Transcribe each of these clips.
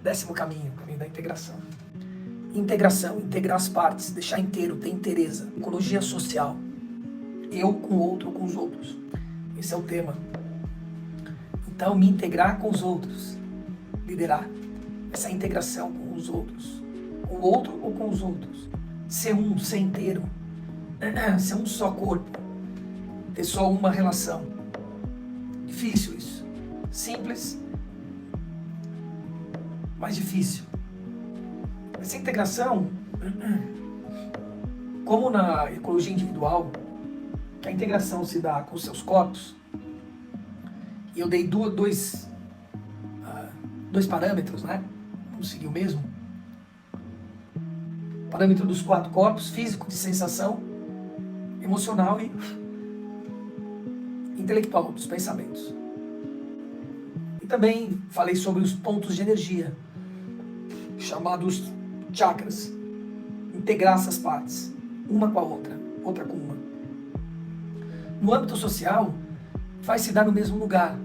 10º caminho, o caminho da integração. Integração, integrar as partes, deixar inteiro, ter inteireza. Ecologia social. Eu com o outro, com os outros. Esse é o tema. Então, me integrar com os outros. Liderar. Essa integração com os outros. Com o outro ou com os outros. Ser um, ser inteiro. Ser um só corpo. Ter só uma relação. Difícil isso. Simples, mas difícil. Essa integração, como na ecologia individual, a integração se dá com seus corpos, e eu dei dois parâmetros, né? Vamos seguir o mesmo. Parâmetro dos 4 corpos: físico, de sensação, emocional e intelectual, dos pensamentos. E também falei sobre os pontos de energia, chamados chakras. Integrar essas partes, uma com a outra, outra com uma. No âmbito social, vai se dar no mesmo lugar,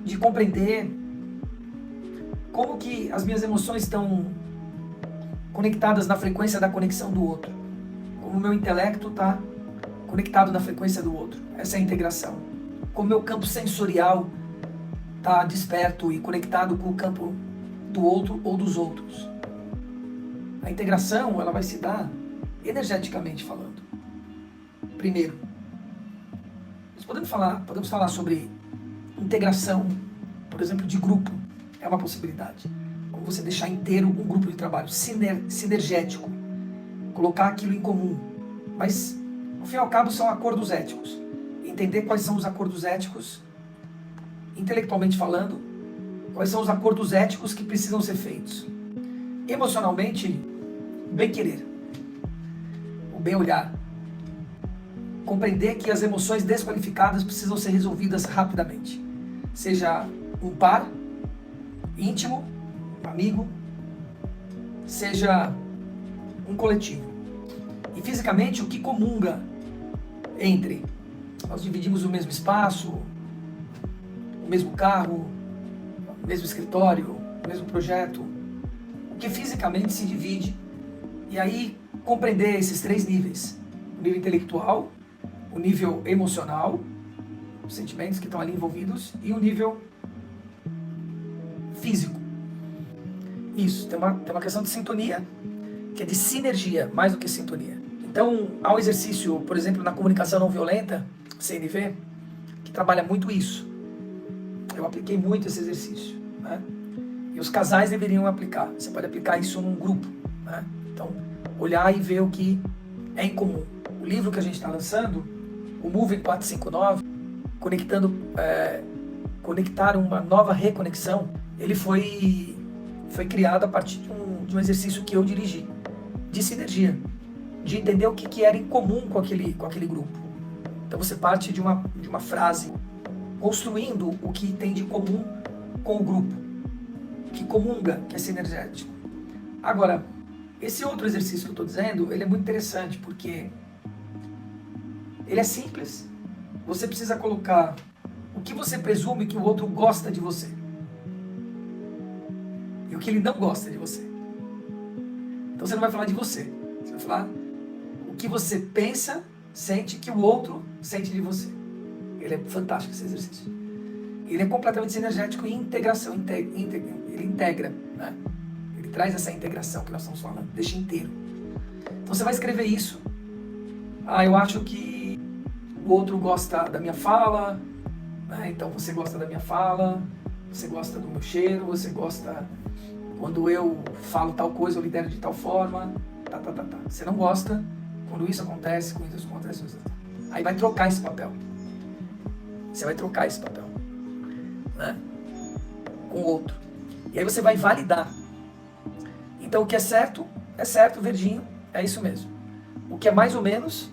de compreender como que as minhas emoções estão conectadas na frequência da conexão do outro, como o meu intelecto está conectado na frequência do outro. Essa é a integração. Como o meu campo sensorial está desperto e conectado com o campo do outro ou dos outros. A integração, ela vai se dar energeticamente falando. Primeiro, nós podemos falar sobre integração, por exemplo, de grupo. É uma possibilidade. Como você deixar inteiro um grupo de trabalho sinergético, colocar aquilo em comum. Mas, no fim e ao cabo, são acordos éticos. Entender quais são os acordos éticos, intelectualmente falando, quais são os acordos éticos que precisam ser feitos. Emocionalmente, bem querer, o bem olhar. Compreender que as emoções desqualificadas precisam ser resolvidas rapidamente. Seja um par, íntimo, um amigo, seja um coletivo. E fisicamente, o que comunga entre nós dividimos o mesmo espaço, o mesmo carro, o mesmo escritório, o mesmo projeto, o que fisicamente se divide, e aí compreender esses 3 níveis: o nível intelectual, o nível emocional, os sentimentos que estão ali envolvidos, e o nível físico. Isso, tem uma questão de sintonia, que é de sinergia, mais do que sintonia. Então, há um exercício, por exemplo, na comunicação não violenta, CNV, que trabalha muito isso. Eu apliquei muito esse exercício, né? E os casais deveriam aplicar. Você pode aplicar isso num grupo, né? Então, olhar e ver o que é em comum. O livro que a gente está lançando, o Moving 459, conectar uma nova reconexão, ele foi criado a partir de um exercício que eu dirigi, de sinergia, de entender o que era em comum com aquele grupo. Então você parte de uma frase, construindo o que tem de comum com o grupo, que comunga, que é sinergético. Agora, esse outro exercício que eu estou dizendo, ele é muito interessante, porque ele é simples. Você precisa colocar o que você presume que o outro gosta de você e o que ele não gosta de você. Então você não vai falar de você, você vai falar o que você pensa, sente que o outro sente de você. Ele é fantástico, esse exercício. Ele é completamente sinergético e integração, ele integra, né? Ele traz essa integração que nós estamos falando, deixa inteiro. Então você vai escrever isso. Eu acho que o outro gosta da minha fala, né? Então você gosta da minha fala, você gosta do meu cheiro, você gosta quando eu falo tal coisa, eu lidero de tal forma, tá. Você não gosta quando isso acontece, quando isso acontece. Aí vai trocar esse papel. Você vai trocar esse papel, né, com o outro. E aí você vai validar. Então o que é certo, verdinho, é isso mesmo. O que é mais ou menos,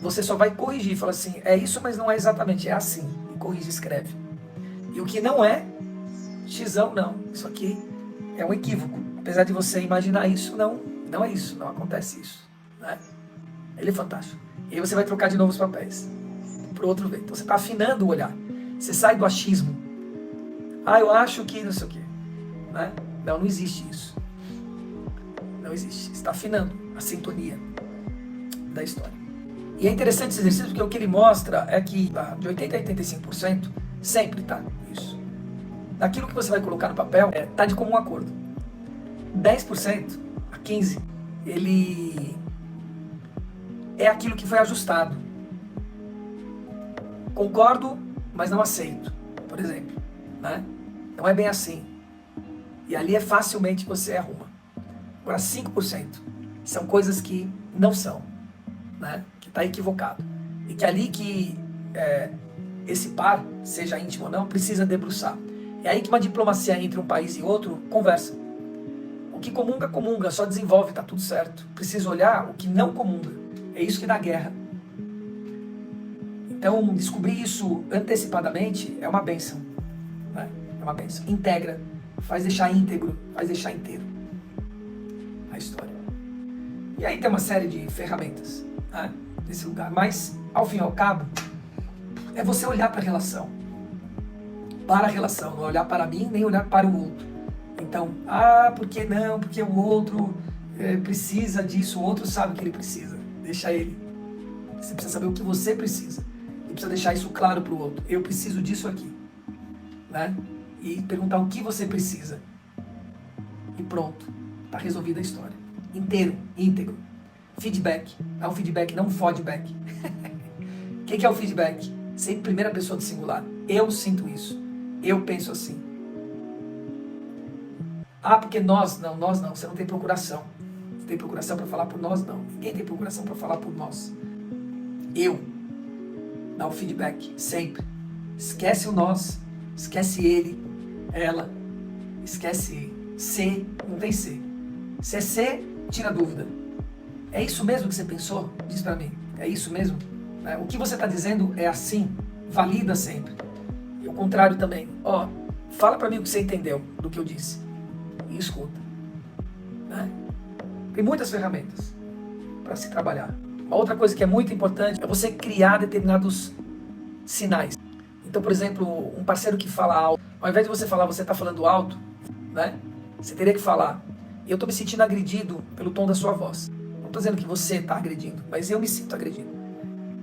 você só vai corrigir. Fala assim, é isso, mas não é exatamente, é assim. E corrige, escreve. E o que não é, xão, não. Isso aqui é um equívoco. Apesar de você imaginar isso, não é isso, não acontece isso, né? Ele é fantástico. E aí você vai trocar de novo os papéis para o outro ver. Então você está afinando o olhar. Você sai do achismo. Eu acho que não sei o quê. né? Não, não existe isso. Não existe. Está afinando a sintonia da história. E é interessante esse exercício porque o que ele mostra é que de 80% a 85% sempre tá isso. Daquilo que você vai colocar no papel, tá de comum acordo. 10% a 15%, ele é aquilo que foi ajustado. Concordo, mas não aceito, por exemplo, né? Não é bem assim. E ali facilmente você arruma. Agora 5% são coisas que não são, né? Que está equivocado. E que ali que esse par, seja íntimo ou não, precisa debruçar. É aí que uma diplomacia entre um país e outro conversa. O que comunga, comunga, só desenvolve, tá tudo certo. Precisa olhar o que não comunga. É isso que dá guerra. Então, descobrir isso antecipadamente é uma bênção, né? É uma bênção. Integra, faz deixar íntegro, faz deixar inteiro a história. E aí tem uma série de ferramentas, né, nesse lugar. Mas, ao fim e ao cabo, é você olhar para a relação. Para a relação, não olhar para mim, nem olhar para o outro. Então, por que não? Porque o outro precisa disso, o outro sabe o que ele precisa. Deixa ele. Você precisa saber o que você precisa. E precisa deixar isso claro para o outro. Eu preciso disso aqui, né? E perguntar o que você precisa. E pronto. Está resolvida a história. Inteiro, íntegro. Feedback. É um feedback, não um feedback. O que é o feedback? Sempre primeira pessoa do singular. Eu sinto isso. Eu penso assim. Porque nós não. Você não tem procuração. Você tem procuração para falar por nós, não. Ninguém tem procuração para falar por nós. Eu. Dá o feedback. Sempre. Esquece o nós. Esquece ele. Ela. Esquece ser. Não tem ser. Se é ser, tira a dúvida. É isso mesmo que você pensou? Diz para mim. É isso mesmo? O que você está dizendo é assim. Valida sempre. E o contrário também. Fala para mim o que você entendeu do que eu disse. E escuta. Né? Tem muitas ferramentas para se trabalhar. Uma outra coisa que é muito importante é você criar determinados sinais. Então, por exemplo, um parceiro que fala alto, ao invés de você falar, você está falando alto, né? Você teria que falar, eu estou me sentindo agredido pelo tom da sua voz. Não estou dizendo que você está agredindo, mas eu me sinto agredido.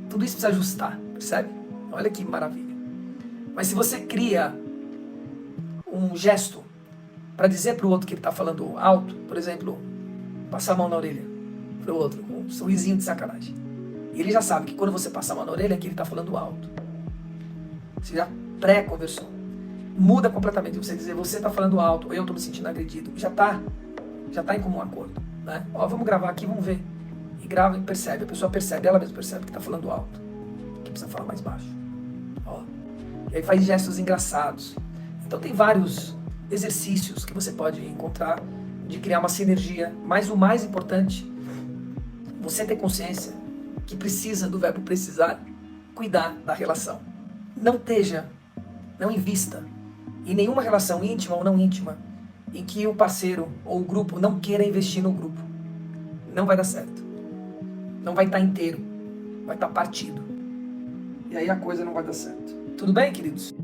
Tudo isso precisa ajustar, percebe? Olha que maravilha. Mas se você cria um gesto para dizer para o outro que ele está falando alto, por exemplo, passar a mão na orelha para o outro, com um sorrisinho de sacanagem. E ele já sabe que quando você passar a mão na orelha é que ele está falando alto. Você já pré-conversou. Muda completamente. Você dizer, você está falando alto, ou eu estou me sentindo agredido. Já está em comum acordo. Né? Vamos gravar aqui, vamos ver. E grava e percebe. A pessoa percebe, ela mesma percebe que está falando alto. Que precisa falar mais baixo. E aí faz gestos engraçados. Então tem vários exercícios que você pode encontrar de criar uma sinergia. Mas o mais importante, você ter consciência que precisa do verbo precisar cuidar da relação. Não invista em nenhuma relação íntima ou não íntima em que o parceiro ou o grupo não queira investir no grupo. Não vai dar certo. Não vai estar inteiro. Vai estar partido. E aí a coisa não vai dar certo. Tudo bem, queridos?